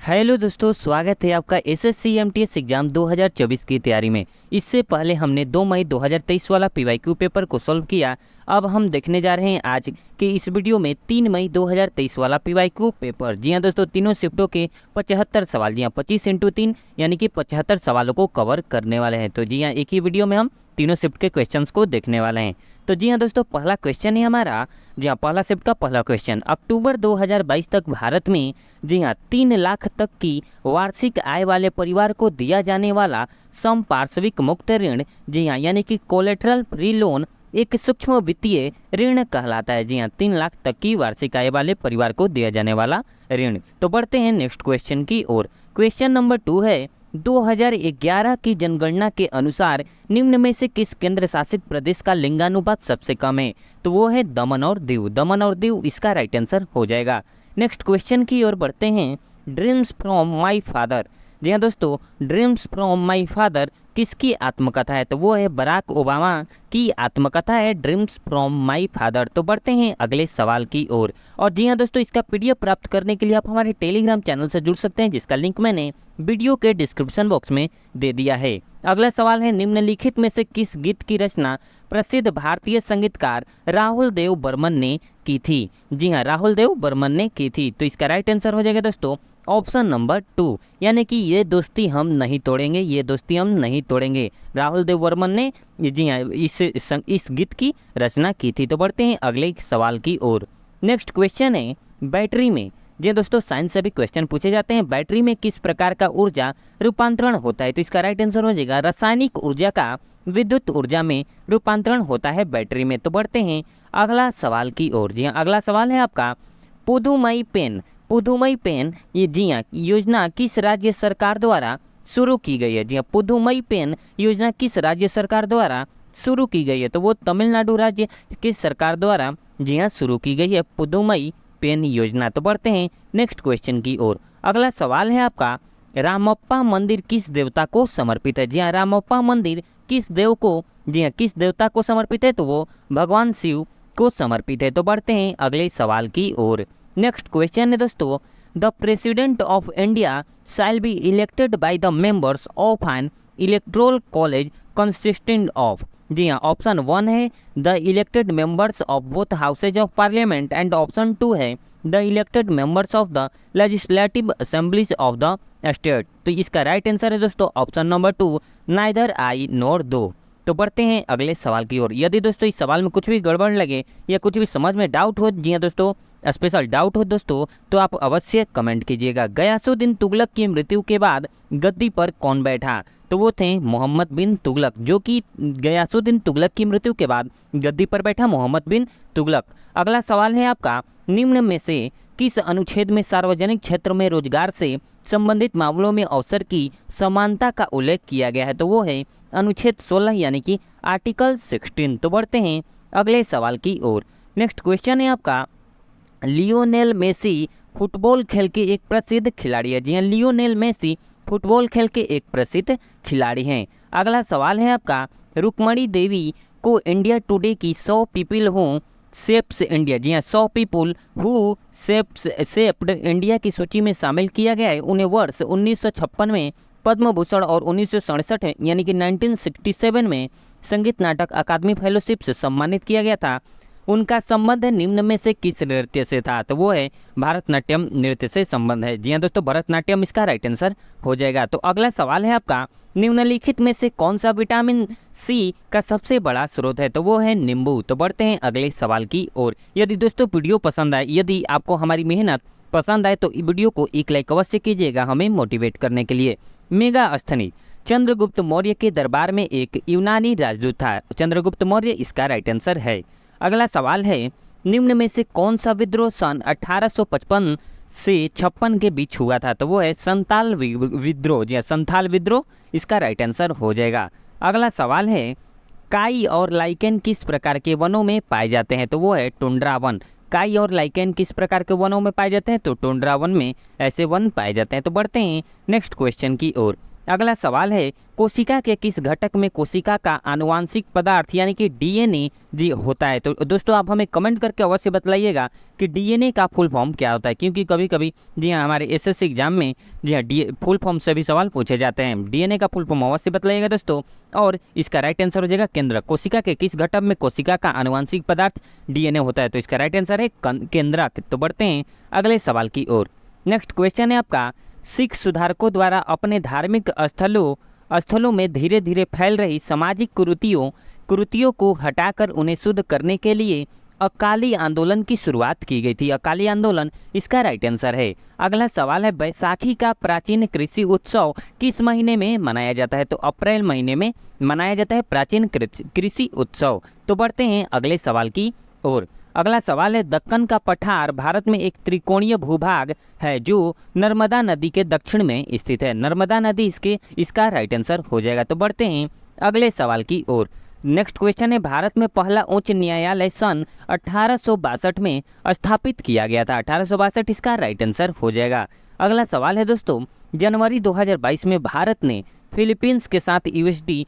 Hello दोस्तों, स्वागत है आपका एसएससी एमटीएस एग्जाम 2024 की तैयारी में। इससे पहले हमने 2 मई 2023 वाला पीवाईक्यू पेपर को सॉल्व किया। अब हम देखने जा रहे हैं आज के इस वीडियो में 3 मई 2023 वाला पीवाईक्यू पेपर। जी हाँ दोस्तों, तीनों शिफ्टों के 75 सवाल, जी हाँ 25x3 यानी कि 75 सवालों को कवर करने वाले हैं। तो जी हाँ, एक ही वीडियो में हम तीनों शिफ्ट के क्वेश्चंस को देखने वाले हैं। तो जी हाँ दोस्तों, पहला क्वेश्चन है हमारा, जी हाँ पहला शिफ्ट का पहला क्वेश्चन, अक्टूबर 2022 तक भारत में जी हाँ 3 लाख तक की वार्षिक आय वाले परिवार को दिया जाने वाला संपार्श्विक मुक्त ऋण, जी हाँ यानी कि कोलेटरल फ्री लोन, एक सूक्ष्म वित्तीय ऋण कहलाता है। जी हाँ, 3 लाख तक की वार्षिक आय वाले परिवार को दिया जाने वाला ऋण। तो बढ़ते हैं नेक्स्ट क्वेश्चन की ओर। क्वेश्चन नंबर 2 है, 2011 की जनगणना के अनुसार निम्न में से किस केंद्र शासित प्रदेश का लिंगानुपात सबसे कम है? तो वो है दमन और दीव। दमन और दीव इसका राइट आंसर हो जाएगा। नेक्स्ट क्वेश्चन की ओर बढ़ते हैं। ड्रीम्स फ्रॉम माय फादर, जी हाँ दोस्तों, ड्रीम्स फ्रॉम माय फादर किसकी आत्मकथा है? तो वो है बराक ओबामा की आत्मकथा है ड्रीम्स फ्रॉम माय फादर। तो बढ़ते हैं अगले सवाल की ओर। और जी हाँ दोस्तों, इसका पीडीएफ प्राप्त करने के लिए आप हमारे टेलीग्राम चैनल से जुड़ सकते हैं, जिसका लिंक मैंने वीडियो के डिस्क्रिप्शन बॉक्स में दे दिया है। अगला सवाल है, निम्नलिखित में से किस गीत की रचना प्रसिद्ध भारतीय संगीतकार राहुल देव बर्मन ने की थी? जी हाँ, राहुल देव बर्मन ने की थी। तो इसका राइट आंसर हो जाएगा दोस्तों ऑप्शन नंबर 2, यानी कि ये दोस्ती हम नहीं तोड़ेंगे, ये दोस्ती हम नहीं तोड़ेंगे। राहुल देव बर्मन ने जी हाँ इस गीत की रचना की थी। तो बढ़ते हैं अगले सवाल की ओर। नेक्स्ट क्वेश्चन है, बैटरी में, जी दोस्तों साइंस से भी क्वेश्चन पूछे जाते हैं, बैटरी में किस प्रकार का ऊर्जा रूपांतरण होता है? तो इसका राइट आंसर हो जाएगा रासायनिक ऊर्जा का विद्युत ऊर्जा में रूपांतरण होता है बैटरी में। तो बढ़ते हैं अगला सवाल की ओर। जी हाँ, अगला सवाल है आपका, पुदुमई पेन, पुदुमई पेन ये जी हाँ योजना किस राज्य सरकार द्वारा शुरू की गई है? जी हाँ, पुदुमई पेन योजना किस राज्य सरकार द्वारा शुरू की गई है? तो वो तमिलनाडु राज्य की सरकार द्वारा जी हाँ शुरू की गई है पुदुमई पेन योजना। तो बढ़ते हैं नेक्स्ट क्वेश्चन की ओर। अगला सवाल है आपका, रामप्पा मंदिर किस देवता को समर्पित है? जी हाँ, रामप्पा मंदिर किस देव को, जी हाँ किस देवता को समर्पित है? तो वो भगवान शिव को समर्पित है। तो बढ़ते हैं अगले सवाल की ओर। नेक्स्ट क्वेश्चन है दोस्तों, the president of India shall be elected by the members of an electoral college consisting of, जी हाँ ऑप्शन 1 है the elected members of both houses of parliament and option 2 है the elected members of the legislative assemblies of the state. तो इसका right answer है दोस्तों option number 2, neither I nor दो। तो बढ़ते हैं अगले सवाल की ओर। यदि दोस्तों इस सवाल में कुछ भी गड़बड़ लगे या कुछ भी समझ में डाउट हो, जी हाँ दोस्तों स्पेशल डाउट हो दोस्तों, तो आप अवश्य कमेंट कीजिएगा। गयासुद्दीन तुगलक की मृत्यु के बाद गद्दी पर कौन बैठा? तो वो थे मोहम्मद बिन तुगलक, जो कि गयासुद्दीन तुगलक की मृत्यु के बाद गद्दी पर बैठा मोहम्मद बिन तुगलक। अगला सवाल है आपका, निम्न में से किस अनुच्छेद में सार्वजनिक क्षेत्र में रोजगार से संबंधित मामलों में अवसर की समानता का उल्लेख किया गया है? तो वो है अनुच्छेद 16 यानी कि आर्टिकल 16। तो बढ़ते हैं अगले सवाल की ओर। नेक्स्ट क्वेश्चन है आपका, लियोनेल मेसी फुटबॉल खेल के एक प्रसिद्ध खिलाड़ी है। जी हाँ, लियोनेल मेसी फुटबॉल खेल के एक प्रसिद्ध खिलाड़ी हैं। अगला सवाल है आपका, रुक्मणी देवी को इंडिया टुडे की 100 पीपल हु शेप्स इंडिया, जी हाँ 100 पीपल हु शेप्ड इंडिया की सूची में शामिल किया गया है। उन्हें वर्ष 1956 में पद्म भूषण और 1967 यानी कि 1967 में संगीत नाटक अकादमी फेलोशिप से सम्मानित किया गया था। उनका संबंध निम्न में से किस नृत्य से था? तो वो है भरतनाट्यम नृत्य से संबंध है। जी हाँ दोस्तों, भरतनाट्यम इसका राइट आंसर हो जाएगा। तो अगला सवाल है आपका, निम्नलिखित में से कौन सा विटामिन सी का सबसे बड़ा स्रोत है? तो वो है नींबू। तो बढ़ते हैं अगले सवाल की ओर। यदि दोस्तों वीडियो पसंद आए, यदि आपको हमारी मेहनत पसंद आए तो वीडियो को एक लाइक अवश्य कीजिएगा हमें मोटिवेट करने के लिए। मेगास्थनी चंद्रगुप्त मौर्य के दरबार में एक यूनानी राजदूत था। चंद्रगुप्त मौर्य इसका राइट आंसर है। अगला सवाल है, निम्न में से कौन सा विद्रोह सन 1855 से 56 के बीच हुआ था? तो वो है संताल विद्रोह। जी संथाल विद्रोह इसका राइट आंसर हो जाएगा। अगला सवाल है, काई और लाइकेन किस प्रकार के वनों में पाए जाते हैं? तो वो है टुंड्रा वन। काई और लाइकेन किस प्रकार के वनों में पाए जाते हैं? तो टुंड्रा वन में ऐसे वन पाए जाते हैं। तो बढ़ते हैं नेक्स्ट क्वेश्चन की ओर। अगला सवाल है कोशिका के किस घटक में कोशिका का आनुवांशिक पदार्थ यानी कि डीएनए जी होता है। तो दोस्तों आप हमें कमेंट करके अवश्य बताइएगा कि डीएनए का फुल फॉर्म क्या होता है, क्योंकि कभी कभी जी हाँ हमारे एसएससी एग्जाम में जी हाँ फुल फॉर्म से भी सवाल पूछे जाते हैं। डीएनए का फुल फॉर्म अवश्य बताइएगा दोस्तों। और इसका राइट आंसर हो जाएगा केंद्रक। कोशिका के किस घटक में कोशिका का आनुवांशिक पदार्थ डीएनए होता है, तो इसका राइट आंसर है केंद्रक। तो बढ़ते हैं अगले सवाल की ओर। नेक्स्ट क्वेश्चन है आपका, सिख सुधारकों द्वारा अपने धार्मिक स्थलों में धीरे धीरे फैल रही सामाजिक कुरीतियों को हटाकर उन्हें शुद्ध करने के लिए अकाली आंदोलन की शुरुआत की गई थी। अकाली आंदोलन इसका राइट आंसर है। अगला सवाल है बैसाखी का प्राचीन कृषि उत्सव किस महीने में मनाया जाता है, तो अप्रैल महीने में मनाया जाता है प्राचीन कृषि उत्सव। तो बढ़ते हैं अगले सवाल की ओर। अगला सवाल है दक्कन का पठार भारत में एक त्रिकोणीय भूभाग है जो नर्मदा नदी के दक्षिण में स्थित है। नर्मदा नदी इसका राइट आंसर हो जाएगा। तो बढ़ते हैं अगले सवाल की ओर। नेक्स्ट क्वेश्चन है भारत में पहला उच्च न्यायालय सन 1862 में स्थापित किया गया था। 1862 इसका राइट आंसर हो जाएगा। अगला सवाल है दोस्तों, जनवरी 2022 में भारत ने फिलीपींस के साथ USD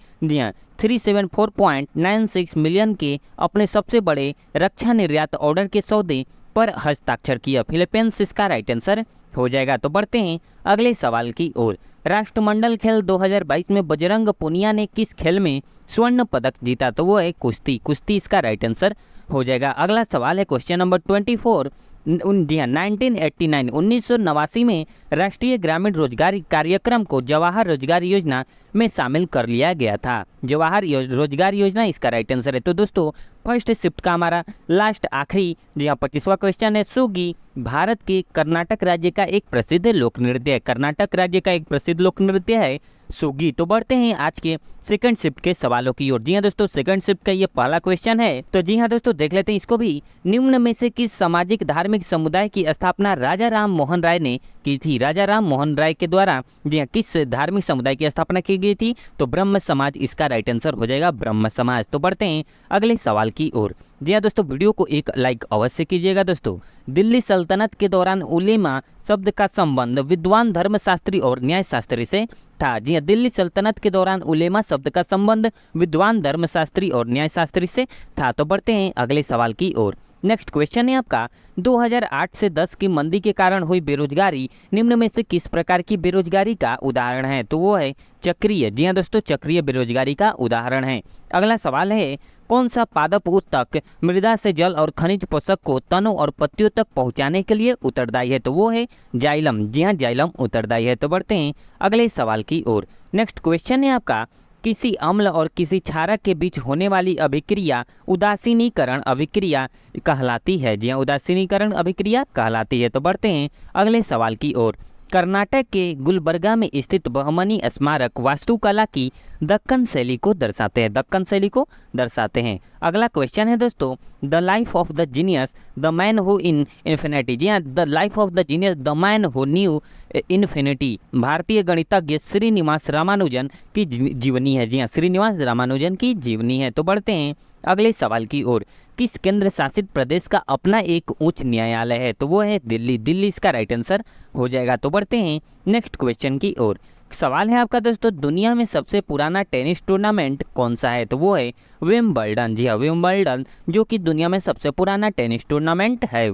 374.96 मिलियन के अपने सबसे बड़े रक्षा निर्यात ऑर्डर के सौदे पर हस्ताक्षर किया। फिलीपींस इसका राइट आंसर हो जाएगा। तो बढ़ते हैं अगले सवाल की ओर। राष्ट्रमंडल खेल 2022 में बजरंग पुनिया ने किस खेल में स्वर्ण पदक जीता, तो वो है कुश्ती इसका राइट आंसर हो जाएगा। अगला सवाल है क्वेश्चन नंबर 24। 1989 में राष्ट्रीय ग्रामीण रोजगार कार्यक्रम को जवाहर रोजगार योजना में शामिल कर लिया गया था। जवाहर रोजगार योजना इसका राइट आंसर है। तो दोस्तों फर्स्ट शिफ्ट का हमारा लास्ट आखिरी 25वां क्वेश्चन है, सुगी भारत के कर्नाटक राज्य का एक प्रसिद्ध लोक नृत्य है। कर्नाटक राज्य का एक प्रसिद्ध लोक नृत्य है सुगी। तो बढ़ते हैं आज के सेकंड शिफ्ट के सवालों की ओर। जी हाँ दोस्तों सेकंड शिफ्ट का ये पहला क्वेश्चन है। तो जी हाँ दोस्तों देख लेते हैं इसको भी। निम्न में से किस सामाजिक धार्मिक समुदाय की स्थापना राजा राम मोहन राय ने की थी। राजा राम मोहन राय के द्वारा जी हाँ किस धार्मिक समुदाय की स्थापना की गई थी, तो ब्रह्म समाज इसका राइट आंसर हो जाएगा ब्रह्म समाज। तो बढ़ते हैं अगले सवाल की ओर। जी हाँ दोस्तों वीडियो को एक लाइक अवश्य कीजिएगा दोस्तों। दिल्ली सल्तनत के दौरान उलेमा शब्द का संबंध विद्वान धर्मशास्त्री और न्यायशास्त्री से था। जी हाँ दिल्ली सल्तनत के दौरान उलेमा शब्द का संबंध विद्वान धर्मशास्त्री और न्यायशास्त्री से था। तो बढ़ते हैं अगले सवाल की ओर। नेक्स्ट क्वेश्चन है आपका 2008 से 10 की मंदी के कारण हुई बेरोजगारी निम्न में से किस प्रकार की बेरोजगारी का उदाहरण है, तो वो है चक्रीय। जी हाँ दोस्तों चक्रीय बेरोजगारी का उदाहरण है। अगला सवाल है कौन सा पादप उत्तक मृदा से जल और खनिज पोषक को तनों और पत्तियों तक पहुंचाने के लिए उत्तरदायी है, तो वो है जाइलम। जी हाँ जाइलम उत्तरदायी है। तो बढ़ते हैं अगले सवाल की ओर। नेक्स्ट क्वेश्चन है आपका किसी अम्ल और किसी क्षारक के बीच होने वाली अभिक्रिया उदासीनीकरण अभिक्रिया कहलाती है। जी हाँ उदासीनीकरण अभिक्रिया कहलाती है। तो बढ़ते हैं अगले सवाल की ओर। कर्नाटक के गुलबर्गा में स्थित बहमनी स्मारक वास्तुकला की दक्कन शैली को दर्शाते हैं। दक्कन शैली को दर्शाते हैं। अगला क्वेश्चन है दोस्तों the life of the genius the man who in infinity. जी हाँ the life of the genius the man who knew infinity भारतीय गणितज्ञ श्रीनिवास रामानुजन की जीवनी है। जी हाँ श्रीनिवास रामानुजन की जीवनी है। तो बढ़ते हैं अगले सवाल की ओर। किस केंद्र शासित प्रदेश का अपना एक उच्च न्यायालय है, तो वो है दिल्ली। दिल्ली इसका राइट आंसर हो जाएगा। तो बढ़ते हैं नेक्स्ट क्वेश्चन की ओर। सवाल है आपका दोस्तों दुनिया में सबसे पुराना टेनिस टूर्नामेंट कौन सा है, तो वो है विंबलडन। जी हाँ विंबलडन जो कि दुनिया में सबसे पुराना टेनिस टूर्नामेंट है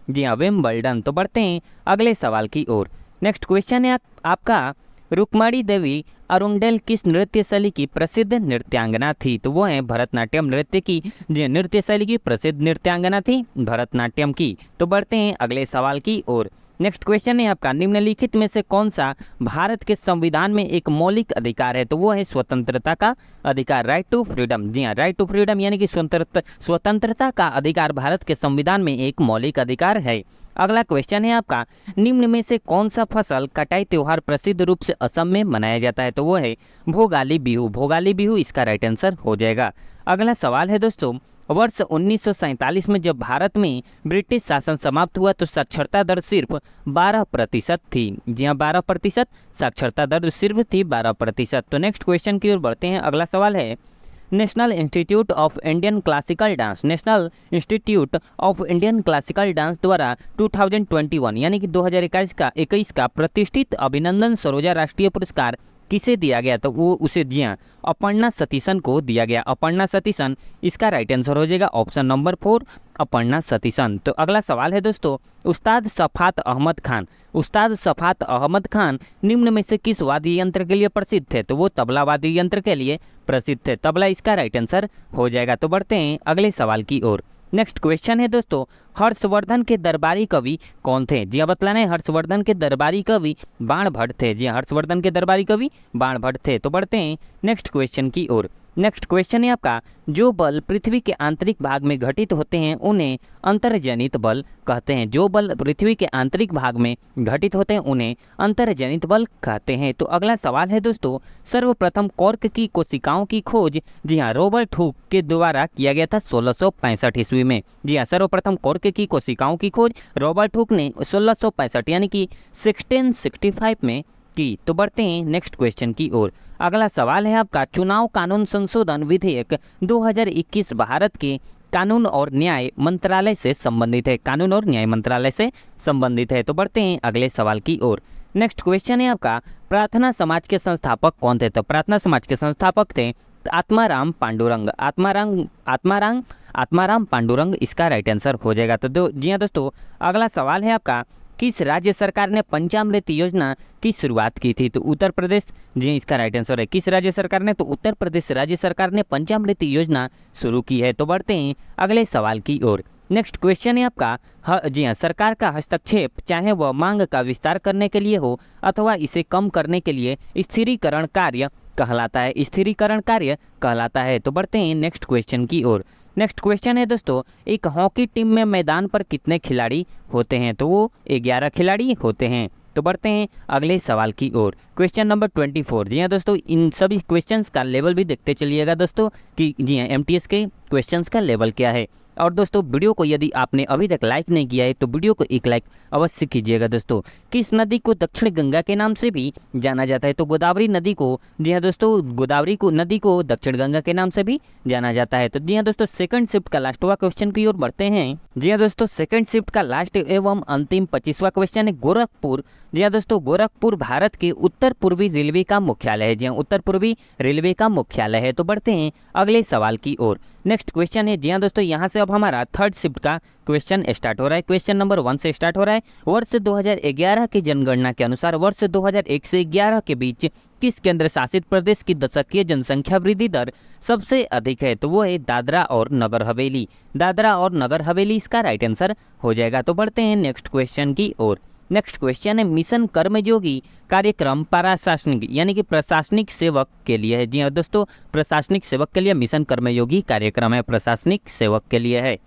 जी हाँ विंबलडन। तो बढ़ते हैं अगले सवाल की ओर। नेक्स्ट क्वेश्चन है आपका रुक्माणी देवी अरुंडेल किस नृत्य शैली की प्रसिद्ध नृत्यांगना थी, तो वो है भरतनाट्यम नृत्य की नृत्य शैली की प्रसिद्ध नृत्यांगना थी भरतनाट्यम की। तो बढ़ते हैं अगले सवाल की ओर। नेक्स्ट क्वेश्चन है आपका निम्नलिखित में से कौन सा भारत के संविधान में एक मौलिक अधिकार है, तो वो है स्वतंत्रता का अधिकार राइट टू फ्रीडम। जी हाँ राइट टू फ्रीडम यानी कि स्वतंत्रता का अधिकार भारत के संविधान में एक मौलिक अधिकार है। अगला क्वेश्चन है आपका निम्न में से कौन सा फसल कटाई त्योहार प्रसिद्ध रूप से असम में मनाया जाता है, तो वो है भोगाली बिहू। भोगाली बिहू इसका राइट आंसर हो जाएगा। अगला सवाल है दोस्तों वर्ष 1947 में जब भारत में ब्रिटिश शासन समाप्त हुआ तो साक्षरता दर सिर्फ 12% थी। जी हाँ 12% साक्षरता दर सिर्फ थी 12%। तो नेक्स्ट क्वेश्चन की ओर बढ़ते हैं। अगला सवाल है national institute of Indian classical dance national institute of Indian classical dance द्वारा 2021 यानी कि 2021 का प्रतिष्ठित अभिनंदन सरोजा राष्ट्रीय पुरस्कार किसे दिया गया, तो वो उसे जी हाँ अपर्णा सतीशन को दिया गया। अपर्णा सतीशन इसका राइट आंसर हो जाएगा ऑप्शन नंबर 4 अपर्णा सतीशन। तो अगला सवाल है दोस्तों, उस्ताद शफात अहमद खान। उस्ताद शफात अहमद खान निम्न में से किस वाद्य यंत्र के लिए प्रसिद्ध थे, तो वो तबला वाद्य यंत्र के लिए प्रसिद्ध थे। तबला इसका राइट आंसर हो जाएगा। तो बढ़ते हैं अगले सवाल की ओर। नेक्स्ट क्वेश्चन है दोस्तों, हर्षवर्धन के दरबारी कवि कौन थे? जी हाँ बतलाना है, हर्षवर्धन के दरबारी कवि बाण भट्ट थे। जी हाँ हर्षवर्धन के दरबारी कवि बाण भट्ट थे। तो बढ़ते हैं नेक्स्ट क्वेश्चन की ओर। नेक्स्ट क्वेश्चन है आपका, जो बल पृथ्वी के आंतरिक भाग में घटित होते हैं उन्हें अंतर्जनित बल कहते हैं। जो बल पृथ्वी के आंतरिक भाग में घटित होते हैं उन्हें अंतर्जनित बल कहते हैं। तो अगला सवाल है दोस्तों, सर्वप्रथम कॉर्क की कोशिकाओं की खोज जी हाँ रॉबर्ट हुक के द्वारा किया गया था 1665 ईस्वी में। जी हाँ सर्वप्रथम कॉर्क की कोशिकाओं की खोज रॉबर्ट हुक ने 1665 यानी कि 1665 में की। तो बढ़ते हैं नेक्स्ट क्वेश्चन की ओर। अगला सवाल है आपका, चुनाव कानून संशोधन विधेयक 2021 भारत के कानून और न्याय मंत्रालय से संबंधित है। कानून और न्याय मंत्रालय से संबंधित है। तो बढ़ते हैं अगले सवाल की ओर। नेक्स्ट क्वेश्चन है आपका, प्रार्थना समाज के संस्थापक कौन थे? तो प्रार्थना समाज के संस्थापक थे आत्माराम पांडुरंग। आत्माराम पांडुरंग इसका राइट आंसर हो जाएगा। तो जी हाँ दोस्तों, अगला सवाल है आपका, किस राज्य सरकार ने पंचामृत योजना की शुरुआत की थी? तो उत्तर प्रदेश जी इसका राइट आंसर है। किस राज्य सरकार ने? तो उत्तर प्रदेश राज्य सरकार ने पंचामृत योजना शुरू की है। तो बढ़ते हैं अगले सवाल की ओर। नेक्स्ट क्वेश्चन है आपका, जी हाँ सरकार का हस्तक्षेप चाहे वह मांग का विस्तार करने के लिए हो अथवा इसे कम करने के लिए स्थिरीकरण कार्य कहलाता है। स्थिरीकरण कार्य कहलाता है। तो बढ़ते हैं नेक्स्ट क्वेश्चन की ओर। नेक्स्ट क्वेश्चन है दोस्तों, एक हॉकी टीम में मैदान पर कितने खिलाड़ी होते हैं? तो वो 11 खिलाड़ी होते हैं। तो बढ़ते हैं अगले सवाल की ओर। Question number 24। जी हाँ दोस्तों, इन सभी क्वेश्चंस का लेवल भी देखते चलिएगा दोस्तों कि जी हाँ एमटीएस के क्वेश्चंस का लेवल क्या है। और दोस्तों वीडियो को यदि आपने अभी तक लाइक नहीं किया है तो वीडियो को एक लाइक अवश्य कीजिएगा। दोस्तों किस नदी को दक्षिण गंगा के नाम से भी जाना जाता है? तो गोदावरी नदी को, जी हाँ दोस्तों गोदावरी को नदी को दक्षिण गंगा के नाम से भी जाना जाता है। तो जी हाँ दोस्तों, सेकंड शिफ्ट का लास्टवा क्वेश्चन की ओर बढ़ते हैं। जी हाँ दोस्तों, सेकंड शिफ्ट का लास्ट एवं अंतिम 25वां क्वेश्चन है गोरखपुर। जी हाँ दोस्तों, गोरखपुर भारत के उत्तर पूर्वी रेलवे का मुख्यालय है। जी हाँ उत्तर पूर्वी रेलवे का मुख्यालय है। तो बढ़ते हैं अगले सवाल की ओर। नेक्स्ट क्वेश्चन है, जी हाँ दोस्तों, यहाँ से अब हमारा थर्ड शिफ्ट का क्वेश्चन स्टार्ट हो रहा है। क्वेश्चन नंबर 1 से स्टार्ट हो रहा है। वर्ष 2011 की जनगणना के अनुसार वर्ष 2001 से 11 के बीच किस केंद्र शासित प्रदेश की दशकीय जनसंख्या वृद्धि दर सबसे अधिक है? तो वो है दादरा और नगर हवेली। दादरा और नगर हवेली इसका राइट आंसर हो जाएगा। तो बढ़ते हैं नेक्स्ट क्वेश्चन की ओर। नेक्स्ट क्वेश्चन है, मिशन कर्मयोगी कार्यक्रम प्रशासनिक यानी कि प्रशासनिक सेवक के लिए है। जी हाँ दोस्तों, प्रशासनिक सेवक के लिए मिशन कर्मयोगी कार्यक्रम है, प्रशासनिक सेवक के लिए है।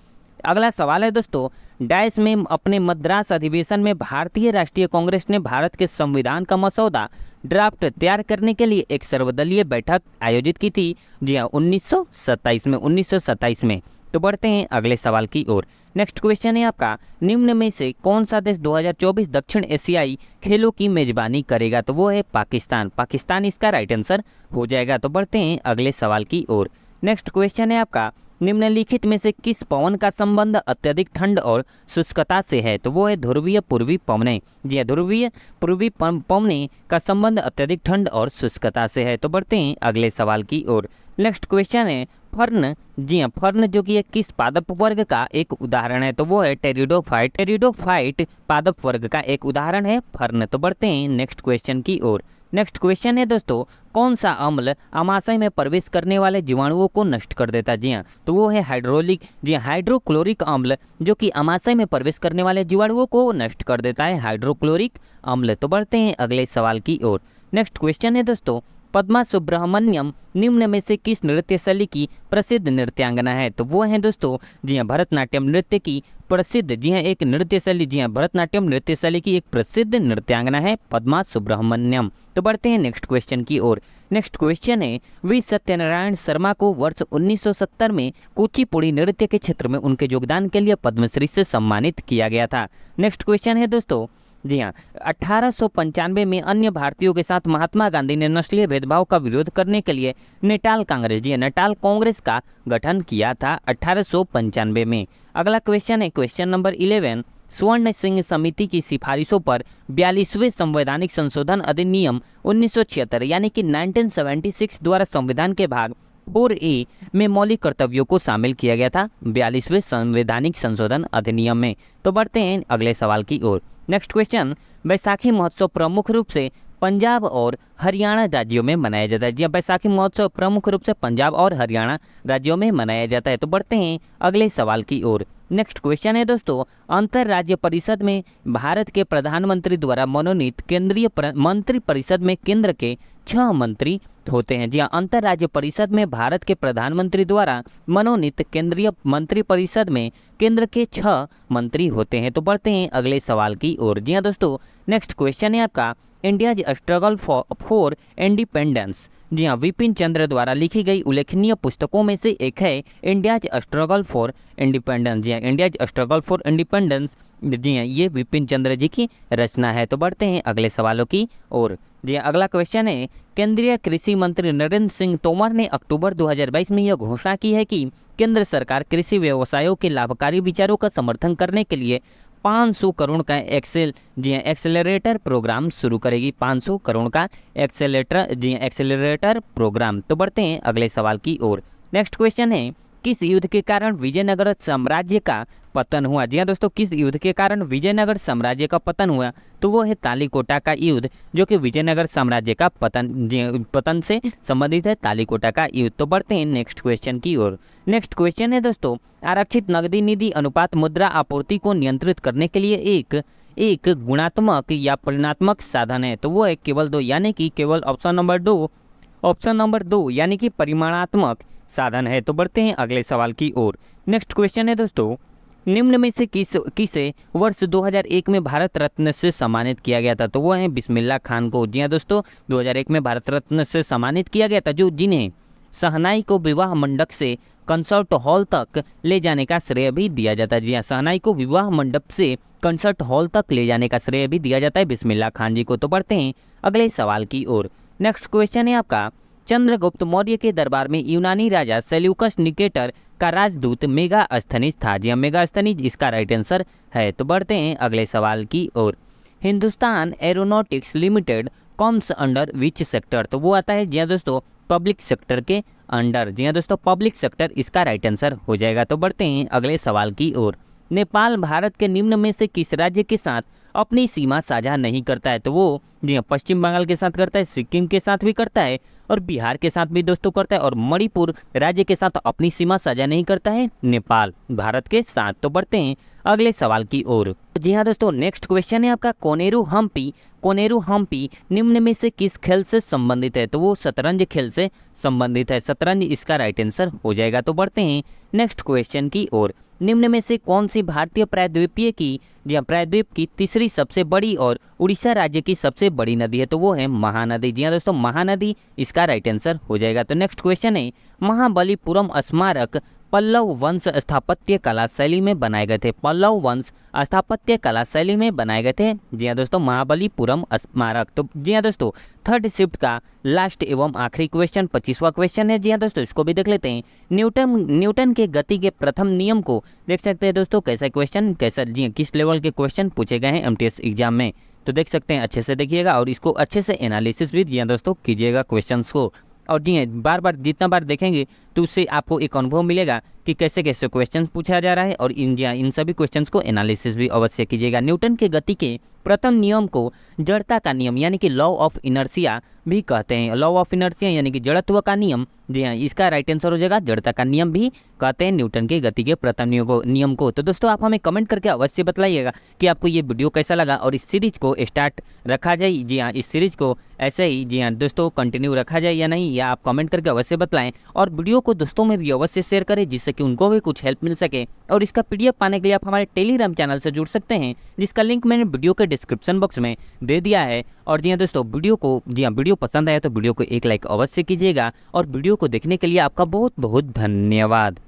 अगला सवाल है दोस्तों, डैश में अपने मद्रास अधिवेशन में भारतीय राष्ट्रीय कांग्रेस ने भारत के संविधान का मसौदा ड्राफ्ट तैयार करने के लिए एक सर्वदलीय बैठक आयोजित की थी। जी हाँ 1927 में। तो बढ़ते हैं अगले सवाल की ओर। नेक्स्ट क्वेश्चन है आपका, निम्न में से कौन सा देश 2024 दक्षिण एशियाई खेलों की मेजबानी करेगा? तो वो है पाकिस्तान। पाकिस्तान इसका राइट आंसर हो जाएगा। तो बढ़ते हैं अगले सवाल की ओर। नेक्स्ट क्वेश्चन है आपका, निम्नलिखित में से किस पवन का संबंध अत्यधिक ठंड और शुष्कता से है? तो वो है ध्रुवीय पूर्वी पवनें। जी हाँ ध्रुवीय पूर्वी पवनें का संबंध अत्यधिक ठंड और शुष्कता से है। तो बढ़ते हैं अगले सवाल की ओर। नेक्स्ट क्वेश्चन है, फर्न। जी हाँ फर्न जो कि किस पादप वर्ग का एक उदाहरण है? तो वो है टेरिडोफाइट। टेरिडोफाइट पादप वर्ग का एक उदाहरण है फर्न। तो बढ़ते हैं नेक्स्ट क्वेश्चन की ओर। नेक्स्ट क्वेश्चन है दोस्तों, कौन सा अम्ल आमाशय में प्रवेश करने वाले जीवाणुओं को नष्ट कर देता है? जी हाँ तो वो है हाइड्रोक्लोरिक अम्ल जो कि आमाशय में प्रवेश करने वाले जीवाणुओं को नष्ट कर देता है, हाइड्रोक्लोरिक अम्ल। तो बढ़ते हैं अगले सवाल की ओर। नेक्स्ट क्वेश्चन है दोस्तों, पद्मा सुब्रमण्यम निम्न में से किस नृत्य शैली की प्रसिद्ध नृत्यांगना है? तो वो है दोस्तों जी हाँ भरतनाट्यम नृत्य की प्रसिद्ध, जी हाँ एक नृत्य शैली, जी हाँ भरतनाट्यम नृत्य शैली की एक प्रसिद्ध नृत्यांगना है पद्मा सुब्रमण्यम। तो बढ़ते हैं नेक्स्ट क्वेश्चन की ओर। नेक्स्ट क्वेश्चन है, वी सत्यनारायण शर्मा को वर्ष 1970 में कुचिपुड़ी नृत्य के क्षेत्र में उनके योगदान के लिए पद्मश्री से सम्मानित किया गया था। नेक्स्ट क्वेश्चन है दोस्तों, जी हाँ 1895 में अन्य भारतीयों के साथ महात्मा गांधी ने नस्लीय भेदभाव का विरोध करने के लिए नेटाल कांग्रेस, जी नेटाल कांग्रेस का गठन किया था 1895 में। अगला क्वेश्चन है क्वेश्चन नंबर 11। स्वर्ण सिंह समिति की सिफारिशों पर 42वें संवैधानिक संशोधन अधिनियम 1976 यानी कि 1976 द्वारा संविधान के भाग 4A में मौलिक कर्तव्यों को शामिल किया गया था 42वें संवैधानिक संशोधन अधिनियम में। तो बढ़ते हैं अगले सवाल की ओर। नेक्स्ट क्वेश्चन, बैसाखी महोत्सव प्रमुख रूप से पंजाब और हरियाणा राज्यों में मनाया जाता है। जी हाँ, बैसाखी महोत्सव प्रमुख रूप से पंजाब और हरियाणा राज्यों में मनाया जाता है। तो बढ़ते हैं अगले सवाल की ओर। नेक्स्ट क्वेश्चन है दोस्तों, अंतर्राज्य परिषद में भारत के प्रधानमंत्री द्वारा मनोनीत केंद्रीय मंत्री परिषद में केंद्र के 6 मंत्री होते हैं। जी हाँ, अंतर्राज्य परिषद में भारत के प्रधानमंत्री द्वारा मनोनीत केंद्रीय मंत्री परिषद में केंद्र के 6 मंत्री होते हैं। तो बढ़ते हैं अगले सवाल की ओर। जी हाँ दोस्तों, नेक्स्ट क्वेश्चन है आपका, इंडियाज स्ट्रगल फॉर इंडिपेंडेंस। जी हाँ, विपिन चंद्र द्वारा लिखी गई उल्लेखनीय पुस्तकों में से एक है इंडियाज स्ट्रगल फॉर इंडिपेंडेंस। जी हाँ, इंडियाज स्ट्रगल फॉर इंडिपेंडेंस, जी हाँ, ये विपिन चंद्र जी की रचना है। तो बढ़ते हैं अगले सवालों की ओर। जी हाँ, अगला क्वेश्चन है, केंद्रीय कृषि मंत्री नरेंद्र सिंह तोमर ने अक्टूबर 2022 में यह घोषणा की है कि केंद्र सरकार कृषि व्यवसायों के लाभकारी विचारों का समर्थन करने के लिए 500 करोड़ का एक्सेलरेटर प्रोग्राम शुरू करेगी। 500 करोड़ का एक्सेलरेटर प्रोग्राम। तो बढ़ते हैं अगले सवाल की ओर। नेक्स्ट क्वेश्चन है, किस युद्ध के कारण विजयनगर साम्राज्य का पतन हुआ। जी हाँ दोस्तों, किस युद्ध के कारण विजयनगर साम्राज्य का पतन हुआ, तो वो है तालीकोटा का युद्ध, जो कि विजयनगर साम्राज्य का पतन से संबंधित है, तालीकोटा का युद्ध। तो बढ़ते हैं नेक्स्ट क्वेश्चन की ओर। नेक्स्ट क्वेश्चन है दोस्तों, आरक्षित नकदी निधि अनुपात मुद्रा आपूर्ति को नियंत्रित करने के लिए एक गुणात्मक या परिमाणात्मक साधन है। तो वो है केवल 2 यानी कि केवल ऑप्शन नंबर 2 यानी कि परिमाणात्मक साधन है। तो बढ़ते हैं अगले सवाल की ओर। नेक्स्ट क्वेश्चन है दोस्तों, निम्न में से किसे वर्ष 2001 में भारत रत्न से सम्मानित किया गया था। तो वो है बिस्मिल्लाह खान को। जी हाँ दोस्तों, 2001 में भारत रत्न से सम्मानित किया गया था, जिन्हें शहनाई को विवाह मंडप से कंसर्ट हॉल तक ले जाने का श्रेय भी दिया जाता है। जी हाँ, शहनाई को विवाह मंडप से कंसर्ट हॉल तक ले जाने का श्रेय भी दिया जाता है बिस्मिल्लाह खान जी को। तो बढ़ते हैं अगले सवाल की ओर। नेक्स्ट क्वेश्चन है आपका, चंद्रगुप्त मौर्य के दरबार में यूनानी राजा सेल्यूकस निकेटर का राजदूत मेगास्थनीज था। जी हाँ, मेगास्थनीज इसका राइट आंसर है। तो बढ़ते हैं अगले सवाल की ओर। Hindustan aeronautics limited comes under which sector. तो वो आता है जी हाँ दोस्तों पब्लिक सेक्टर के अंडर। जी हाँ दोस्तों, पब्लिक सेक्टर इसका राइट आंसर हो जाएगा। तो बढ़ते हैं अगले सवाल की ओर। नेपाल भारत के निम्न में से किस राज्य के साथ अपनी सीमा साझा नहीं करता है। तो वो जी हाँ, पश्चिम बंगाल के साथ करता है, सिक्किम के साथ भी करता है और बिहार के साथ भी दोस्तों करता है, और मणिपुर राज्य के साथ अपनी सीमा साझा नहीं करता है नेपाल भारत के साथ। तो बढ़ते हैं अगले सवाल की ओर। जी हाँ दोस्तों, नेक्स्ट क्वेश्चन है आपका, कोनेरू हम्पी निम्न में से किस खेल से संबंधित है। तो वो शतरंज खेल से संबंधित है, शतरंज इसका राइट आंसर हो जाएगा। तो बढ़ते हैं नेक्स्ट क्वेश्चन की ओर। निम्न में से कौन सी भारतीय प्रायद्वीप की तीसरी सबसे बड़ी और उड़ीसा राज्य की सबसे बड़ी नदी है। तो वो है महानदी। जी हाँ दोस्तों, महानदी इसका राइट आंसर हो जाएगा। तो नेक्स्ट क्वेश्चन है, महाबलीपुरम स्मारक पल्लव वंश स्थापत्य कला शैली में बनाए गए थे। पल्लव वंश स्थापत्य कला शैली में बनाए गए थे जी हाँ दोस्तों महाबलीपुरम स्मारक। तो जी हाँ दोस्तों, थर्ड शिफ्ट का लास्ट एवं आखिरी क्वेश्चन 25वां क्वेश्चन है। जी हाँ दोस्तों, इसको भी देख लेते हैं। न्यूटन के गति के प्रथम नियम को देख सकते हैं दोस्तों, कैसा जी हाँ किस लेवल के क्वेश्चन पूछे गए हैं एमटीएस एग्जाम में। तो देख सकते हैं, अच्छे से देखिएगा और इसको अच्छे से एनालिसिस भी जी हाँ दोस्तों कीजिएगा क्वेश्चंस को। और जी हाँ, बार बार जितना बार देखेंगे तो उससे आपको एक अनुभव मिलेगा कि कैसे कैसे क्वेश्चंस पूछा जा रहा है, और इन सभी क्वेश्चंस को एनालिसिस भी अवश्य कीजिएगा। न्यूटन के गति के प्रथम नियम को जड़ता का नियम यानी कि लॉ ऑफ इनर्शिया भी कहते हैं। लॉ ऑफ इनर्शिया यानी कि जड़त्व का नियम, जी हाँ इसका राइट आंसर हो जाएगा जड़ता का नियम भी कहते हैं न्यूटन के गति के प्रथम नियम को। तो दोस्तों आप हमें कमेंट करके अवश्य बताइएगा कि आपको ये वीडियो कैसा लगा, और इस सीरीज को स्टार्ट रखा जाए, जी हाँ इस सीरीज को ऐसे ही जी हाँ दोस्तों कंटिन्यू रखा जाए या नहीं, या आप कमेंट करके अवश्य बताएं। और वीडियो को दोस्तों में भी अवश्य शेयर करें जिससे कि उनको भी कुछ हेल्प मिल सके। और इसका पीडीएफ पाने के लिए आप हमारे टेलीग्राम चैनल से जुड़ सकते हैं, जिसका लिंक मैंने वीडियो के डिस्क्रिप्शन बॉक्स में दे दिया है। और जी हाँ दोस्तों, वीडियो पसंद आया तो वीडियो को एक लाइक अवश्य कीजिएगा, और वीडियो को देखने के लिए आपका बहुत बहुत धन्यवाद।